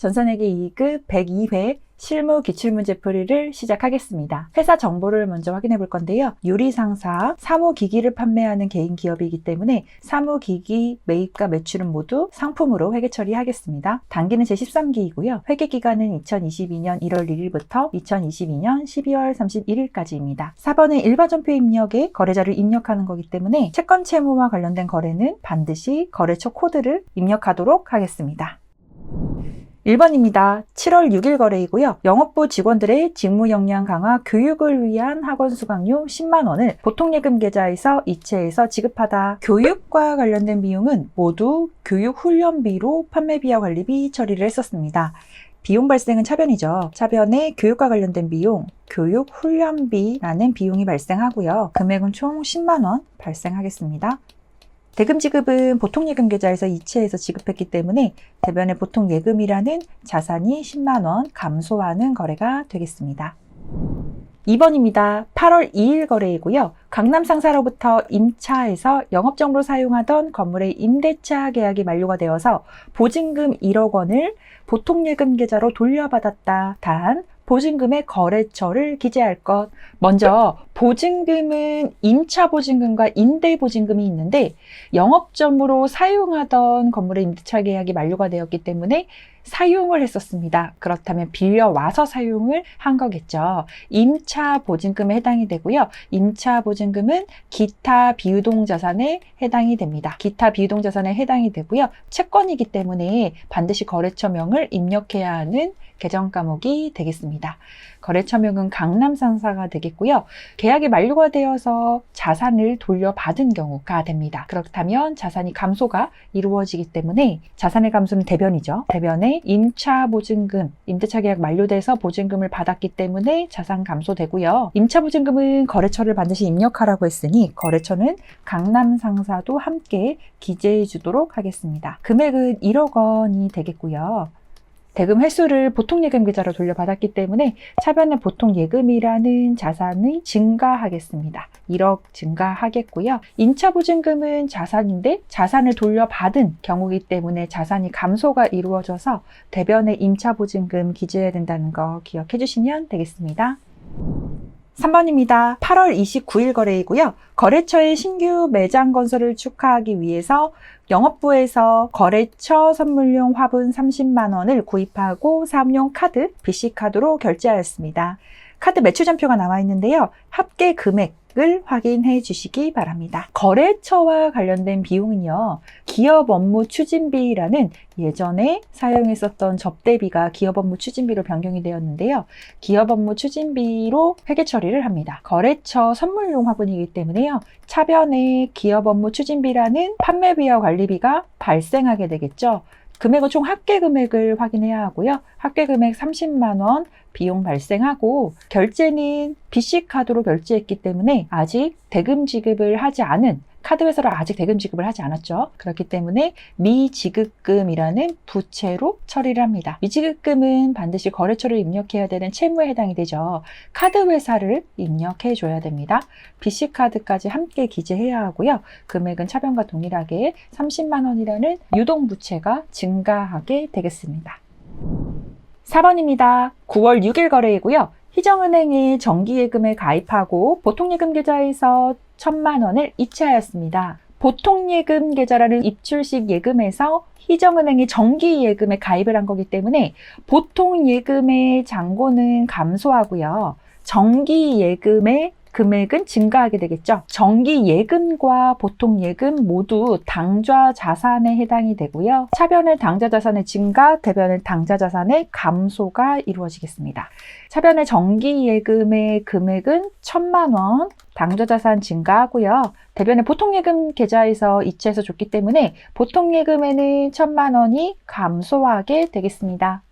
전산회계 2급 102회 실무 기출문제풀이를 시작하겠습니다. 회사 정보를 먼저 확인해 볼 건데요. 유리상사, 사무기기를 판매하는 개인 기업이기 때문에 사무기기 매입과 매출은 모두 상품으로 회계 처리하겠습니다. 단기는 제13기이고요. 회계기간은 2022년 1월 1일부터 2022년 12월 31일까지입니다. 4번은 일반 전표 입력에 거래자를 입력하는 거기 때문에 채권 채무와 관련된 거래는 반드시 거래처 코드를 입력하도록 하겠습니다. 1번입니다. 7월 6일 거래이고요. 영업부 직원들의 직무 역량 강화 교육을 위한 학원 수강료 10만 원을 보통예금 계좌에서 이체해서 지급하다. 교육과 관련된 비용은 모두 교육훈련비로 판매비와 관리비 처리를 했었습니다. 비용 발생은 차변이죠. 차변에 교육과 관련된 비용, 교육훈련비라는 비용이 발생하고요. 금액은 총 10만 원 발생하겠습니다. 대금 지급은 보통예금 계좌에서 이체해서 지급했기 때문에 대변의 보통예금이라는 자산이 10만 원 감소하는 거래가 되겠습니다. 2번입니다. 8월 2일 거래이고요. 강남 상사로부터 임차해서 영업정으로 사용하던 건물의 임대차 계약이 만료가 되어서 보증금 1억 원을 보통예금 계좌로 돌려받았다. 단 보증금의 거래처를 기재할 것. 먼저 보증금은 임차 보증금과 임대 보증금이 있는데 영업점으로 사용하던 건물의 임대차 계약이 만료가 되었기 때문에 사용을 했었습니다. 그렇다면 빌려와서 사용을 한 거겠죠. 임차 보증금에 해당이 되고요. 임차 보증금은 기타 비유동 자산에 해당이 됩니다. 기타 비유동 자산에 해당이 되고요. 채권이기 때문에 반드시 거래처명을 입력해야 하는 계정 과목이 되겠습니다. 거래처명은 강남 상사가 되겠고요. 계약이 만료가 되어서 자산을 돌려받은 경우가 됩니다. 그렇다면 자산이 감소가 이루어지기 때문에 자산의 감소는 대변이죠. 대변에 임차 보증금, 임대차 계약 만료돼서 보증금을 받았기 때문에 자산 감소되고요. 임차 보증금은 거래처를 반드시 입력하라고 했으니 거래처는 강남 상사도 함께 기재해 주도록 하겠습니다. 금액은 1억 원이 되겠고요. 대금 횟수를 보통예금 계좌로 돌려받았기 때문에 차변의 보통예금이라는 자산이 증가하겠습니다. 1억 증가하겠고요. 임차보증금은 자산인데 자산을 돌려받은 경우이기 때문에 자산이 감소가 이루어져서 대변의 임차보증금 기재해야 된다는 거 기억해 주시면 되겠습니다. 3번입니다. 8월 29일 거래이고요. 거래처의 신규 매장 건설을 축하하기 위해서 영업부에서 거래처 선물용 화분 30만 원을 구입하고 사업용 카드, BC카드로 결제하였습니다. 카드 매출잔표가 나와 있는데요. 합계 금액을 확인해 주시기 바랍니다. 거래처와 관련된 비용은요. 기업 업무 추진비라는 예전에 사용했었던 접대비가 기업 업무 추진비로 변경이 되었는데요. 기업 업무 추진비로 회계 처리를 합니다. 거래처 선물용 화분이기 때문에요. 차변에 기업 업무 추진비라는 판매비와 관리비가 발생하게 되겠죠. 금액은 총 합계 금액을 확인해야 하고요. 합계 금액 30만 원 비용 발생하고 결제는 BC카드로 결제했기 때문에 아직 대금 지급을 하지 않은 카드회사로 아직 대금 지급을 하지 않았죠. 그렇기 때문에 미지급금이라는 부채로 처리를 합니다. 미지급금은 반드시 거래처를 입력해야 되는 채무에 해당이 되죠. 카드회사를 입력해 줘야 됩니다. BC카드까지 함께 기재해야 하고요. 금액은 차변과 동일하게 30만 원이라는 유동부채가 증가하게 되겠습니다. 4번입니다. 9월 6일 거래이고요. 희정은행에 정기예금에 가입하고 보통예금 계좌에서 1,000만 원을 이체하였습니다. 보통예금 계좌라는 입출식 예금에서 희정은행이 정기예금에 가입을 한 거기 때문에 보통예금의 잔고는 감소하고요. 정기예금의 금액은 증가하게 되겠죠. 정기예금과 보통예금 모두 당좌 자산에 해당이 되고요. 차변의 당좌 자산의 증가, 대변의 당좌 자산의 감소가 이루어지겠습니다. 차변의 정기예금의 금액은 1,000만 원, 당좌 자산 증가하고요. 대변의 보통예금 계좌에서 이체해서 줬기 때문에 보통예금에는 1,000만 원이 감소하게 되겠습니다.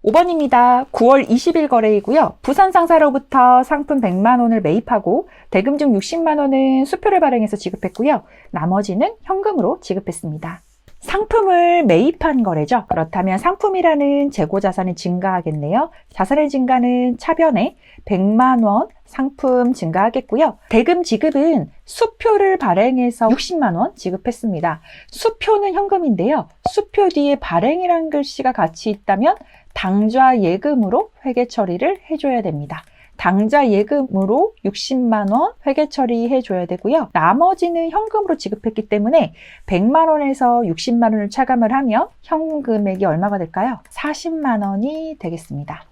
5번입니다. 9월 20일 거래이고요. 부산 상사로부터 상품 100만 원을 매입하고 대금 중 60만 원은 수표를 발행해서 지급했고요. 나머지는 현금으로 지급했습니다. 상품을 매입한 거래죠. 그렇다면 상품이라는 재고 자산이 증가하겠네요. 자산의 증가는 차변에 100만 원 상품 증가하겠고요. 대금 지급은 수표를 발행해서 60만 원 지급했습니다. 수표는 현금인데요. 수표 뒤에 발행이라는 글씨가 같이 있다면 당좌 예금으로 회계 처리를 해줘야 됩니다. 당좌 예금으로 60만 원 회계 처리해 줘야 되고요. 나머지는 현금으로 지급했기 때문에 100만 원에서 60만 원을 차감을 하면 현금 금액이 얼마가 될까요? 40만 원이 되겠습니다.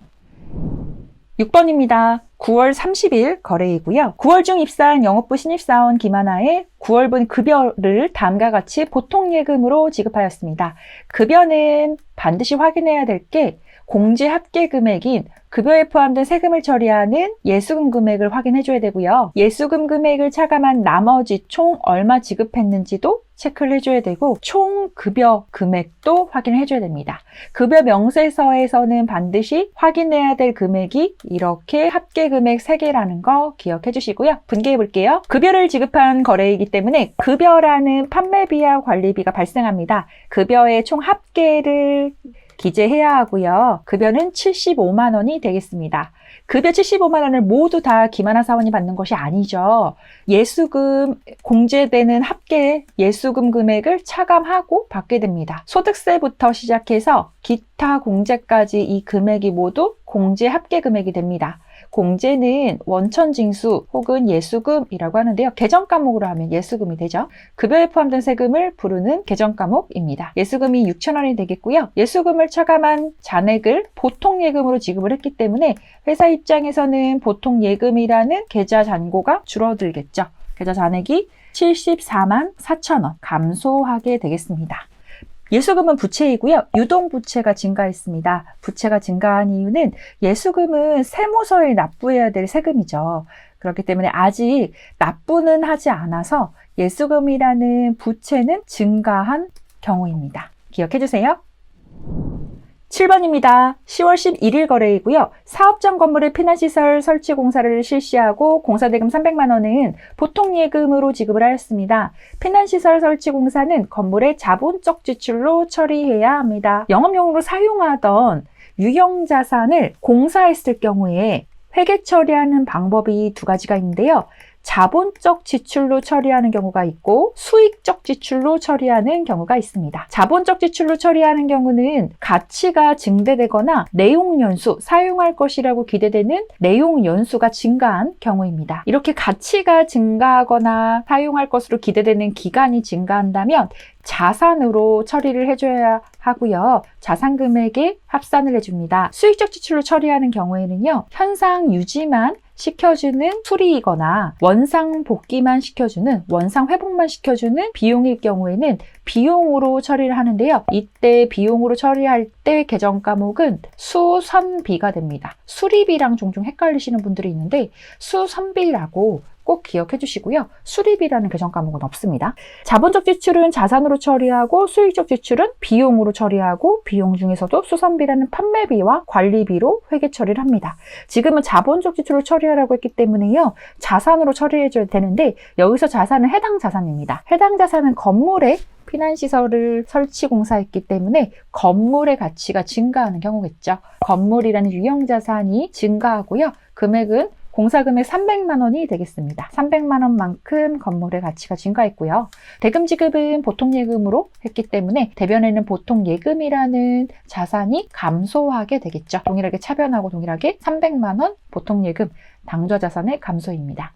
6번입니다. 9월 30일 거래이고요. 9월 중 입사한 영업부 신입사원 김하나의 9월분 급여를 다음과 같이 보통예금으로 지급하였습니다. 급여는 반드시 확인해야 될 게 공제 합계 금액인 급여에 포함된 세금을 처리하는 예수금 금액을 확인해 줘야 되고요. 예수금 금액을 차감한 나머지 총 얼마 지급했는지도 체크를 해줘야 되고 총 급여 금액도 확인해 줘야 됩니다. 급여 명세서에서는 반드시 확인해야 될 금액이 이렇게 합계 금액 3개라는 거 기억해 주시고요. 분개해 볼게요. 급여를 지급한 거래이기 때문에 급여라는 판매비와 관리비가 발생합니다. 급여의 총 합계를 기재해야 하고요. 급여는 75만 원이 되겠습니다. 급여 75만 원을 모두 다 김하나 사원이 받는 것이 아니죠. 예수금 공제되는 합계 예수금 금액을 차감하고 받게 됩니다. 소득세부터 시작해서 기타 공제까지 이 금액이 모두 공제 합계 금액이 됩니다. 공제는 원천징수 혹은 예수금이라고 하는데요. 계정 과목으로 하면 예수금이 되죠. 급여에 포함된 세금을 부르는 계정 과목입니다. 예수금이 6,000원이 되겠고요. 예수금을 차감한 잔액을 보통예금으로 지급을 했기 때문에 회사 입장에서는 보통예금이라는 계좌 잔고가 줄어들겠죠. 계좌 잔액이 74만 4천원 감소하게 되겠습니다. 예수금은 부채이고요. 유동부채가 증가했습니다. 부채가 증가한 이유는 예수금은 세무서에 납부해야 될 세금이죠. 그렇기 때문에 아직 납부는 하지 않아서 예수금이라는 부채는 증가한 경우입니다. 기억해 주세요. 7번입니다. 10월 11일 거래이고요. 사업장 건물의 피난시설 설치 공사를 실시하고 공사대금 300만 원은 보통예금으로 지급을 하였습니다. 피난시설 설치 공사는 건물의 자본적 지출로 처리해야 합니다. 영업용으로 사용하던 유형자산을 공사했을 경우에 회계 처리하는 방법이 두 가지가 있는데요. 자본적 지출로 처리하는 경우가 있고 수익적 지출로 처리하는 경우가 있습니다. 자본적 지출로 처리하는 경우는 가치가 증대되거나 내용연수, 사용할 것이라고 기대되는 내용연수가 증가한 경우입니다. 이렇게 가치가 증가하거나 사용할 것으로 기대되는 기간이 증가한다면 자산으로 처리를 해줘야 하고요. 자산 금액에 합산을 해줍니다. 수익적 지출로 처리하는 경우에는요. 현상 유지만 시켜주는 수리이거나 원상 복귀만 시켜주는, 원상 회복만 시켜주는 비용일 경우에는 비용으로 처리를 하는데요. 이때 비용으로 처리할 때 계정 과목은 수선비가 됩니다. 수리비랑 종종 헷갈리시는 분들이 있는데 수선비라고 꼭 기억해 주시고요. 수리비라는 계정 과목은 없습니다. 자본적 지출은 자산으로 처리하고 수익적 지출은 비용으로 처리하고 비용 중에서도 수선비라는 판매비와 관리비로 회계 처리를 합니다. 지금은 자본적 지출을 처리하라고 했기 때문에요. 자산으로 처리해 줘야 되는데 여기서 자산은 해당 자산입니다. 해당 자산은 건물에 피난시설을 설치 공사했기 때문에 건물의 가치가 증가하는 경우겠죠. 건물이라는 유형자산이 증가하고요. 금액은 공사금액 300만 원이 되겠습니다. 300만 원만큼 건물의 가치가 증가했고요. 대금 지급은 보통예금으로 했기 때문에 대변에는 보통예금이라는 자산이 감소하게 되겠죠. 동일하게 차변하고 동일하게 300만 원 보통예금 당좌자산의 감소입니다.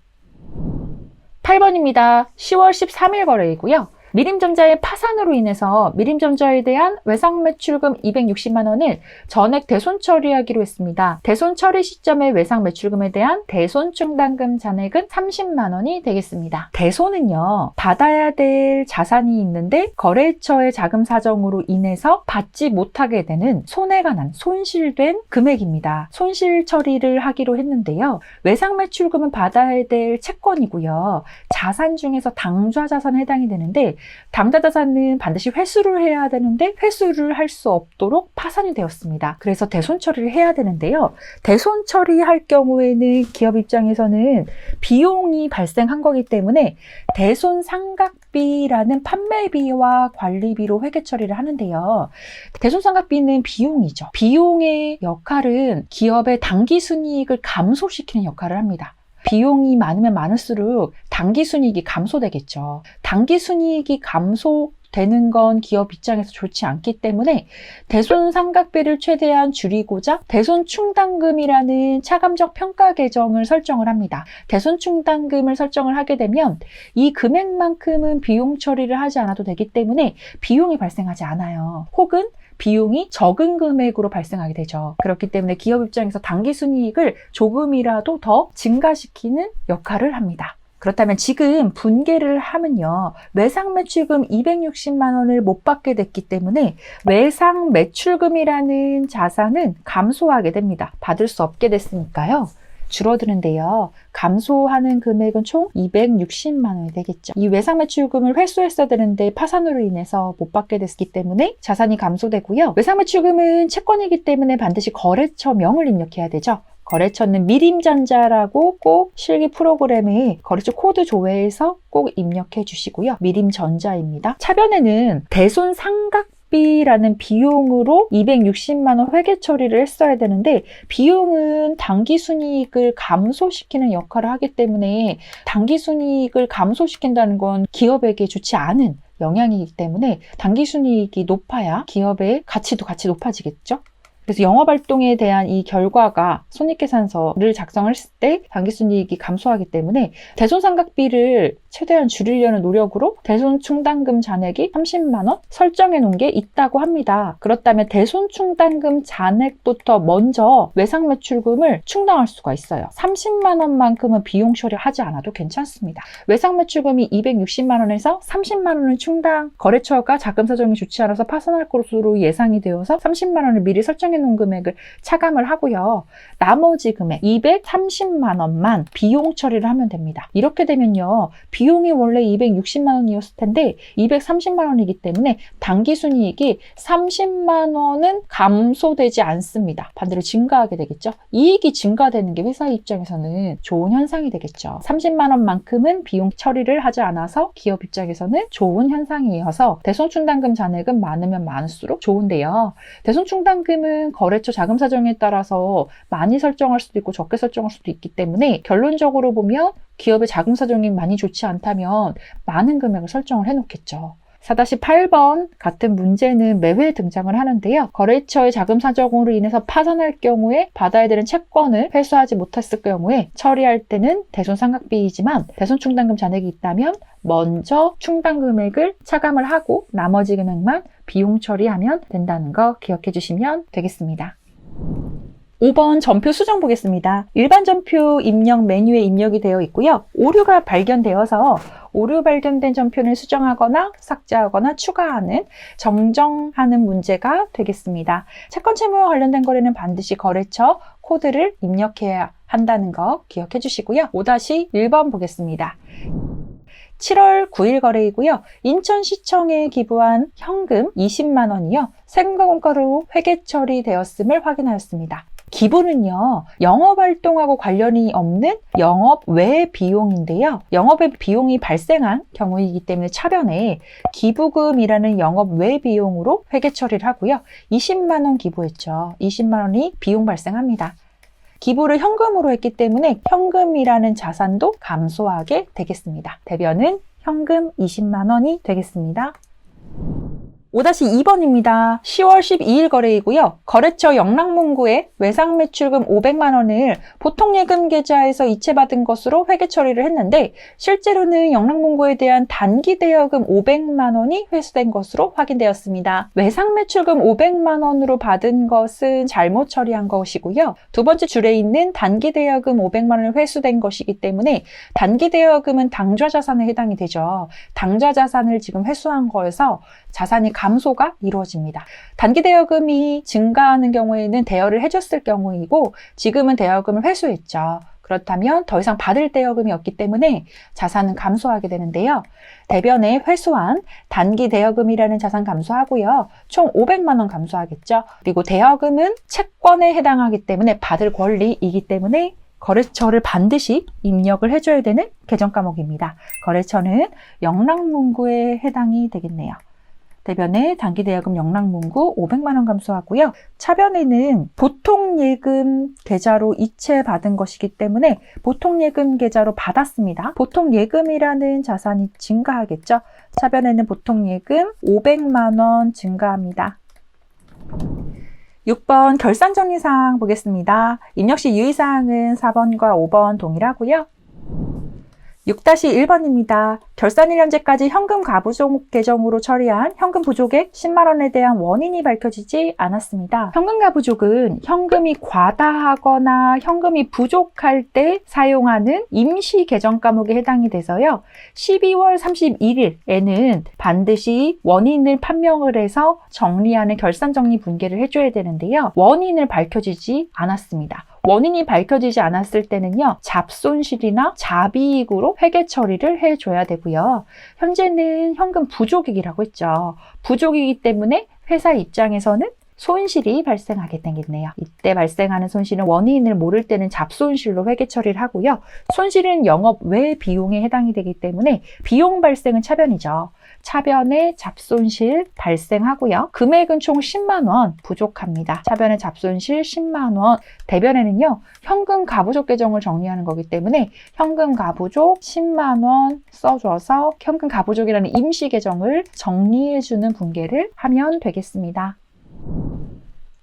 8번입니다. 10월 13일 거래이고요. 미림전자의 파산으로 인해서 미림전자에 대한 외상매출금 260만 원을 전액 대손 처리하기로 했습니다. 대손 처리 시점의 외상매출금에 대한 대손 충당금 잔액은 30만 원이 되겠습니다. 대손은요, 받아야 될 자산이 있는데 거래처의 자금 사정으로 인해서 받지 못하게 되는 손해가 난, 손실된 금액입니다. 손실 처리를 하기로 했는데요. 외상매출금은 받아야 될 채권이고요. 자산 중에서 당좌자산에 해당이 되는데 당좌자산은 반드시 회수를 해야 되는데 회수를 할 수 없도록 파산이 되었습니다. 그래서 대손 처리를 해야 되는데요. 대손 처리할 경우에는 기업 입장에서는 비용이 발생한 거기 때문에 대손 상각비라는 판매비와 관리비로 회계 처리를 하는데요. 대손 상각비는 비용이죠. 비용의 역할은 기업의 당기순이익을 감소시키는 역할을 합니다. 비용이 많으면 많을수록 당기순이익이 감소되겠죠. 당기순이익이 감소되는 건 기업 입장에서 좋지 않기 때문에 대손상각비를 최대한 줄이고자 대손충당금이라는 차감적 평가 계정을 설정을 합니다. 대손충당금을 설정을 하게 되면 이 금액만큼은 비용 처리를 하지 않아도 되기 때문에 비용이 발생하지 않아요. 혹은 비용이 적은 금액으로 발생하게 되죠. 그렇기 때문에 기업 입장에서 당기순이익을 조금이라도 더 증가시키는 역할을 합니다. 그렇다면 지금 분개를 하면요. 외상매출금 260만 원을 못 받게 됐기 때문에 외상매출금이라는 자산은 감소하게 됩니다. 받을 수 없게 됐으니까요. 줄어드는데요. 감소하는 금액은 총 260만 원이 되겠죠. 이 외상매출금을 회수했어야 되는데 파산으로 인해서 못 받게 됐기 때문에 자산이 감소되고요. 외상매출금은 채권이기 때문에 반드시 거래처명을 입력해야 되죠. 거래처는 미림전자라고 꼭 실기 프로그램에 거래처 코드 조회에서 꼭 입력해 주시고요. 미림전자입니다. 차변에는 대손상각비라는 비용으로 260만 원 회계 처리를 했어야 되는데 비용은 당기순이익을 감소시키는 역할을 하기 때문에 당기순이익을 감소시킨다는 건 기업에게 좋지 않은 영향이기 때문에 당기순이익이 높아야 기업의 가치도 같이 높아지겠죠. 그래서 영업활동에 대한 이 결과가 손익계산서를 작성했을 때 당기순이익이 감소하기 때문에 대손상각비를 최대한 줄이려는 노력으로 대손충당금 잔액이 30만 원 설정해 놓은 게 있다고 합니다. 그렇다면 대손충당금 잔액부터 먼저 외상매출금을 충당할 수가 있어요. 30만 원만큼은 비용 처리하지 않아도 괜찮습니다. 외상매출금이 260만 원에서 30만 원을 충당, 거래처가 자금 사정이 좋지 않아서 파산할 것으로 예상이 되어서 30만 원을 미리 설정해 놓은 금액을 차감을 하고요. 나머지 금액 230만 원만 비용 처리를 하면 됩니다. 이렇게 되면요. 비용이 원래 260만 원이었을 텐데 230만 원이기 때문에 당기순이익이 30만 원은 감소되지 않습니다. 반대로 증가하게 되겠죠. 이익이 증가되는 게 회사 입장에서는 좋은 현상이 되겠죠. 30만 원만큼은 비용 처리를 하지 않아서 기업 입장에서는 좋은 현상이어서 대손충당금 잔액은 많으면 많을수록 좋은데요. 대손충당금은 거래처 자금 사정에 따라서 많이 설정할 수도 있고 적게 설정할 수도 있기 때문에 결론적으로 보면 기업의 자금 사정이 많이 좋지 않다면 많은 금액을 설정을 해놓겠죠. 4-8번 같은 문제는 매회 등장을 하는데요. 거래처의 자금 사정으로 인해서 파산할 경우에 받아야 되는 채권을 회수하지 못했을 경우에 처리할 때는 대손상각비이지만 대손충당금 잔액이 있다면 먼저 충당 금액을 차감을 하고 나머지 금액만 비용 처리하면 된다는 거 기억해 주시면 되겠습니다. 5번 전표 수정 보겠습니다. 일반 전표 입력 메뉴에 입력이 되어 있고요. 오류가 발견되어서 오류 발견된 전표를 수정하거나 삭제하거나 추가하는 정정하는 문제가 되겠습니다. 채권 채무와 관련된 거래는 반드시 거래처 코드를 입력해야 한다는 거 기억해 주시고요. 5-1번 보겠습니다. 7월 9일 거래이고요. 인천시청에 기부한 현금 20만 원이요. 세금과 공과로 회계 처리되었음을 확인하였습니다. 기부는요, 영업활동하고 관련이 없는 영업 외 비용인데요. 영업의 비용이 발생한 경우이기 때문에 차변에 기부금이라는 영업 외 비용으로 회계 처리를 하고요. 20만 원 기부했죠. 20만 원이 비용 발생합니다. 기부를 현금으로 했기 때문에 현금이라는 자산도 감소하게 되겠습니다. 대변은 현금 20만 원이 되겠습니다. 5-2번입니다. 10월 12일 거래이고요. 거래처 영락문구에 외상매출금 500만 원을 보통예금 계좌에서 이체받은 것으로 회계 처리를 했는데 실제로는 영락문구에 대한 단기대여금 500만 원이 회수된 것으로 확인되었습니다. 외상매출금 500만 원으로 받은 것은 잘못 처리한 것이고요. 두 번째 줄에 있는 단기대여금 500만 원을 회수된 것이기 때문에 단기대여금은 당좌자산에 해당이 되죠. 당좌자산을 지금 회수한 거여서 자산이 감소가 이루어집니다. 단기대여금이 증가하는 경우에는 대여를 해줬을 경우이고 지금은 대여금을 회수했죠. 그렇다면 더 이상 받을 대여금이 없기 때문에 자산은 감소하게 되는데요. 대변에 회수한 단기대여금이라는 자산 감소하고요. 총 500만 원 감소하겠죠. 그리고 대여금은 채권에 해당하기 때문에 받을 권리이기 때문에 거래처를 반드시 입력을 해줘야 되는 계정 과목입니다. 거래처는 영락문구에 해당이 되겠네요. 대변에 단기대여금 영락문구 500만 원 감소하고요. 차변에는 보통예금 계좌로 이체 받은 것이기 때문에 보통예금 계좌로 받았습니다. 보통예금이라는 자산이 증가하겠죠. 차변에는 보통예금 500만 원 증가합니다. 6번 결산정리사항 보겠습니다. 입력시 유의사항은 4번과 5번 동일하고요. 6-1번입니다. 결산일 현재까지 현금 가부족 계정으로 처리한 현금 부족액 10만 원에 대한 원인이 밝혀지지 않았습니다. 현금 가부족은 현금이 과다하거나 현금이 부족할 때 사용하는 임시 계정 과목에 해당이 돼서요. 12월 31일에는 반드시 원인을 판명을 해서 정리하는 결산 정리 분계를 해줘야 되는데요. 원인을 밝혀지지 않았습니다. 원인이 밝혀지지 않았을 때는요, 잡손실이나 잡이익으로 회계 처리를 해줘야 되고요. 현재는 현금 부족이라고 했죠. 부족이기 때문에 회사 입장에서는 손실이 발생하게 되겠네요. 이때 발생하는 손실은 원인을 모를 때는 잡손실로 회계 처리를 하고요. 손실은 영업 외 비용에 해당이 되기 때문에 비용 발생은 차변이죠. 차변에 잡손실 발생하고요. 금액은 총 10만 원 부족합니다. 차변에 잡손실 10만 원. 대변에는요, 현금 가부족 계정을 정리하는 거기 때문에 현금 가부족 10만 원 써줘서 현금 가부족이라는 임시 계정을 정리해주는 분계를 하면 되겠습니다.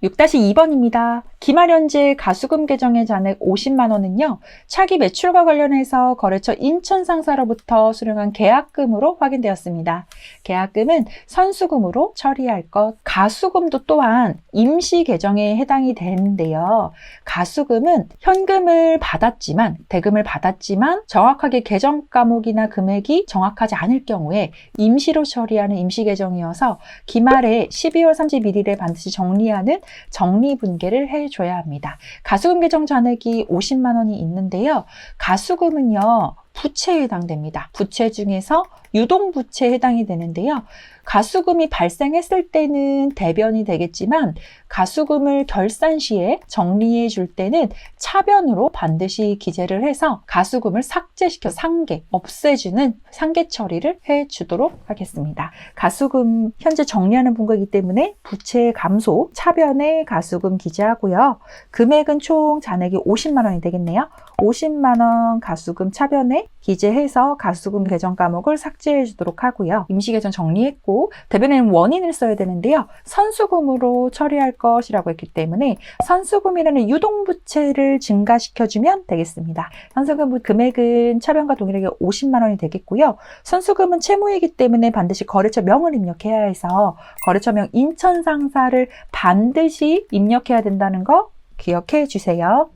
6-2번입니다. 기말 현재 가수금 계정의 잔액 50만 원은요. 차기 매출과 관련해서 거래처 인천상사로부터 수령한 계약금으로 확인되었습니다. 계약금은 선수금으로 처리할 것. 가수금도 또한 임시 계정에 해당이 되는데요. 가수금은 현금을 받았지만, 대금을 받았지만 정확하게 계정 과목이나 금액이 정확하지 않을 경우에 임시로 처리하는 임시 계정이어서 기말에 12월 31일에 반드시 정리하는 정리 분계를 해줘야 합니다. 가수금 계정 잔액이 50만 원이 있는데요. 가수금은요, 부채에 해당됩니다. 부채 중에서 유동부채에 해당이 되는데요. 가수금이 발생했을 때는 대변이 되겠지만 가수금을 결산 시에 정리해 줄 때는 차변으로 반드시 기재를 해서 가수금을 삭제시켜 상계, 없애주는 상계 처리를 해주도록 하겠습니다. 가수금 현재 정리하는 분과이기 때문에 부채 감소, 차변에 가수금 기재하고요. 금액은 총 잔액이 50만 원이 되겠네요. 50만 원 가수금 차변에 기재해서 가수금 계정 과목을 삭제해 주도록 하고요. 임시 계정 정리했고 대변에는 원인을 써야 되는데요. 선수금으로 처리할 것이라고 했기 때문에 선수금이라는 유동부채를 증가시켜주면 되겠습니다. 선수금 금액은 차변과 동일하게 50만 원이 되겠고요. 선수금은 채무이기 때문에 반드시 거래처 명을 입력해야 해서 거래처명 인천상사를 반드시 입력해야 된다는 거 기억해 주세요.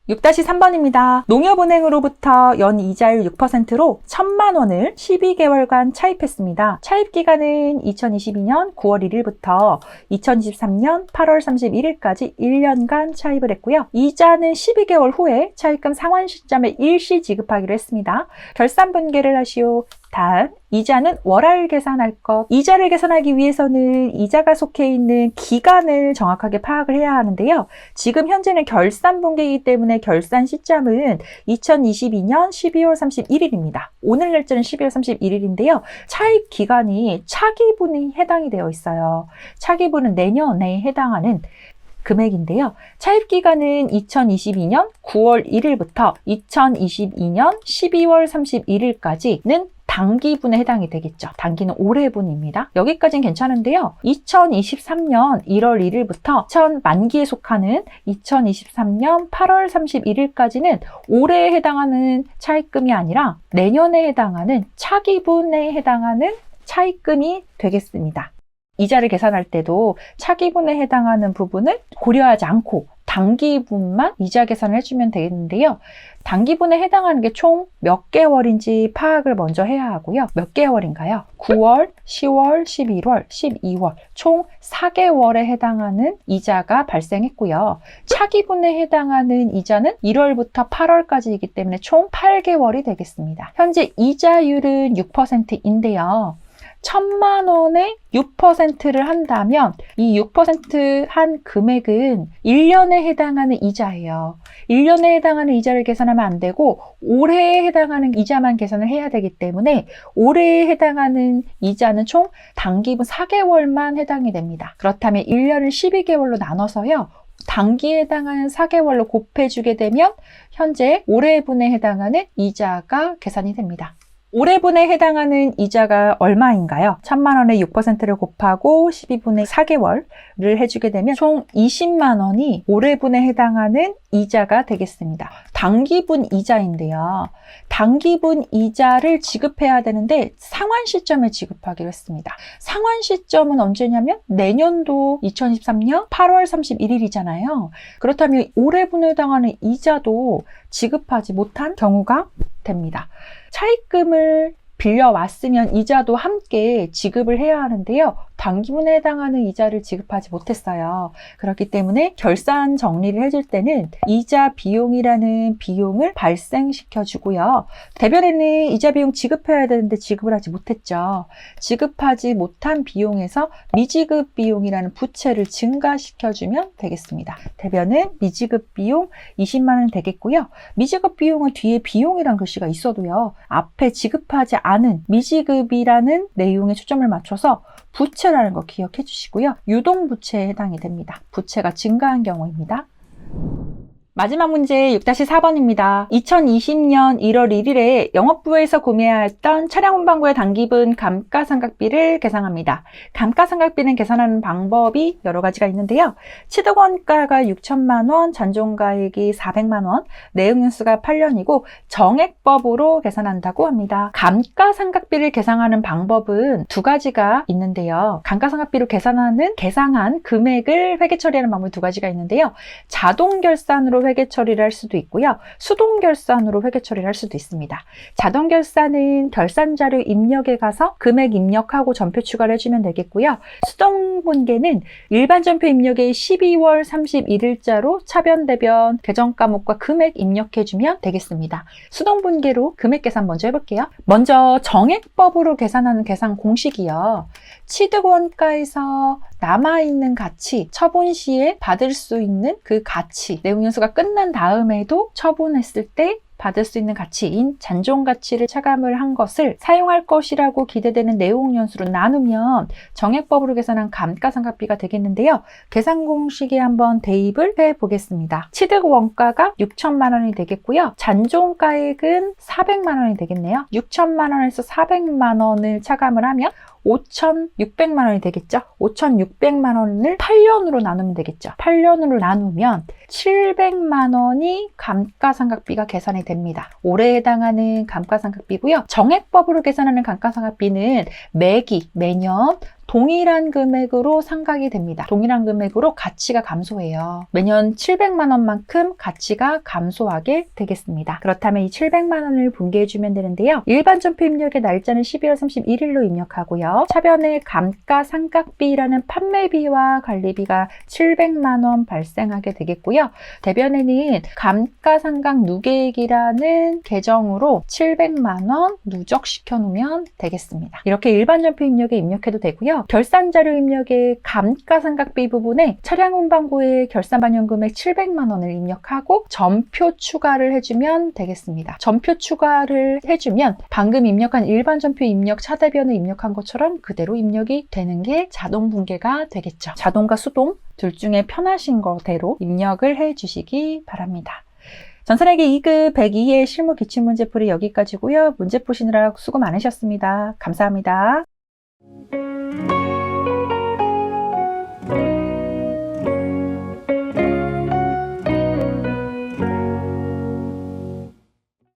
6-3번입니다. 농협은행으로부터 연 이자율 6%로 1,000만 원을 12개월간 차입했습니다. 차입기간은 2022년 9월 1일부터 2023년 8월 31일까지 1년간 차입을 했고요. 이자는 12개월 후에 차입금 상환 시점에 일시 지급하기로 했습니다. 결산 분계를 하시오. 다음, 이자는 월할 계산할 것. 이자를 계산하기 위해서는 이자가 속해 있는 기간을 정확하게 파악을 해야 하는데요. 지금 현재는 결산 분계이기 때문에 결산 시점은 2022년 12월 31일입니다. 오늘 날짜는 12월 31일인데요. 차입 기간이 차기분이 해당이 되어 있어요. 차기분은 내년에 해당하는 금액인데요. 차입기간은 2022년 9월 1일부터 2022년 12월 31일까지는 단기분에 해당이 되겠죠. 단기는 올해분입니다. 여기까지는 괜찮은데요. 2023년 1월 1일부터 만기에 속하는 2023년 8월 31일까지는 올해에 해당하는 차입금이 아니라 내년에 해당하는 차기분에 해당하는 차입금이 되겠습니다. 이자를 계산할 때도 차기분에 해당하는 부분을 고려하지 않고 단기분만 이자 계산을 해주면 되겠는데요. 단기분에 해당하는 게 총 몇 개월인지 파악을 먼저 해야 하고요. 몇 개월인가요? 9월, 10월, 11월, 12월 총 4개월에 해당하는 이자가 발생했고요. 차기분에 해당하는 이자는 1월부터 8월까지이기 때문에 총 8개월이 되겠습니다. 현재 이자율은 6%인데요. 1,000만 원에 6%를 한다면 이 6%한 금액은 1년에 해당하는 이자예요. 1년에 해당하는 이자를 계산하면 안 되고 올해에 해당하는 이자만 계산을 해야 되기 때문에 올해에 해당하는 이자는 총 단기분 4개월만 해당이 됩니다. 그렇다면 1년을 12개월로 나눠서요. 단기에 해당하는 4개월로 곱해주게 되면 현재 올해분에 해당하는 이자가 계산이 됩니다. 올해분에 해당하는 이자가 얼마인가요? 1,000만 원에 6%를 곱하고 12분의 4개월을 해주게 되면 총 20만 원이 올해분에 해당하는 이자가 되겠습니다. 단기분 이자인데요. 단기분 이자를 지급해야 되는데 상환 시점에 지급하기로 했습니다. 상환 시점은 언제냐면 내년도 2023년 8월 31일이잖아요. 그렇다면 올해분에 해당하는 이자도 지급하지 못한 경우가 됩니다. 차입금을 빌려왔으면 이자도 함께 지급을 해야 하는데요. 단기분에 해당하는 이자를 지급하지 못했어요. 그렇기 때문에 결산 정리를 해줄 때는 이자 비용이라는 비용을 발생시켜 주고요. 대변에는 이자 비용 지급해야 되는데 지급을 하지 못했죠. 지급하지 못한 비용에서 미지급 비용이라는 부채를 증가시켜 주면 되겠습니다. 대변은 미지급 비용 20만 원 되겠고요. 미지급 비용은 뒤에 비용이란 글씨가 있어도요. 앞에 지급하지 않은 미지급이라는 내용에 초점을 맞춰서 부채라는 거 기억해 주시고요. 유동부채에 해당이 됩니다. 부채가 증가한 경우입니다. 마지막 문제 6-4번입니다. 2020년 1월 1일에 영업부에서 구매하였던 차량 운반구의 단기분 감가상각비를 계산합니다. 감가상각비는 계산하는 방법이 여러 가지가 있는데요. 취득원가가 6천만 원, 잔존가액이 400만 원, 내용연수가 8년이고 정액법으로 계산한다고 합니다. 감가상각비를 계산하는 방법은 두 가지가 있는데요. 감가상각비로 계상한 금액을 회계 처리하는 방법이 두 가지가 있는데요. 자동결산으로 회계 처리를 할 수도 있고요. 수동 결산으로 회계 처리를 할 수도 있습니다. 자동 결산은 결산 자료 입력에 가서 금액 입력하고 전표 추가를 해주면 되겠고요. 수동 분계는 일반 전표 입력에 12월 31일자로 차변, 대변, 계정 과목과 금액 입력해주면 되겠습니다. 수동 분계로 금액 계산 먼저 해볼게요. 먼저 정액법으로 계산하는 계산 공식이요. 취득원가에서 남아있는 가치, 처분 시에 받을 수 있는 그 가치, 내용연수가 끝난 다음에도 처분했을 때 받을 수 있는 가치인 잔존가치를 차감을 한 것을 사용할 것이라고 기대되는 내용연수로 나누면 정액법으로 계산한 감가상각비가 되겠는데요. 계산 공식에 한번 대입을 해보겠습니다. 취득원가가 6천만 원이 되겠고요. 잔존가액은 400만 원이 되겠네요. 6천만 원에서 400만 원을 차감을 하면 5,600만 원이 되겠죠. 5,600만 원을 8년으로 나누면 되겠죠. 8년으로 나누면 700만 원이 감가상각비가 계산이 됩니다. 올해에 해당하는 감가상각비고요. 정액법으로 계산하는 감가상각비는 매년 동일한 금액으로 상각이 됩니다. 동일한 금액으로 가치가 감소해요. 매년 700만 원만큼 가치가 감소하게 되겠습니다. 그렇다면 이 700만 원을 분개해주면 되는데요. 일반 전표 입력의 날짜는 12월 31일로 입력하고요. 차변에 감가상각비라는 판매비와 관리비가 700만 원 발생하게 되겠고요. 대변에는 감가상각 누계액이라는 계정으로 700만 원 누적시켜 놓으면 되겠습니다. 이렇게 일반 전표 입력에 입력해도 되고요. 결산자료 입력의 감가상각비 부분에 차량 운반구의 결산 반영 금액 700만 원을 입력하고 전표 추가를 해주면 되겠습니다. 전표 추가를 해주면 방금 입력한 일반 전표 입력 차대변을 입력한 것처럼 그대로 입력이 되는 게 자동 분계가 되겠죠. 자동과 수동 둘 중에 편하신 거대로 입력을 해주시기 바랍니다. 전산회계 2급 102의 실무 기출문제풀이 여기까지고요. 문제 푸시느라 수고 많으셨습니다. 감사합니다.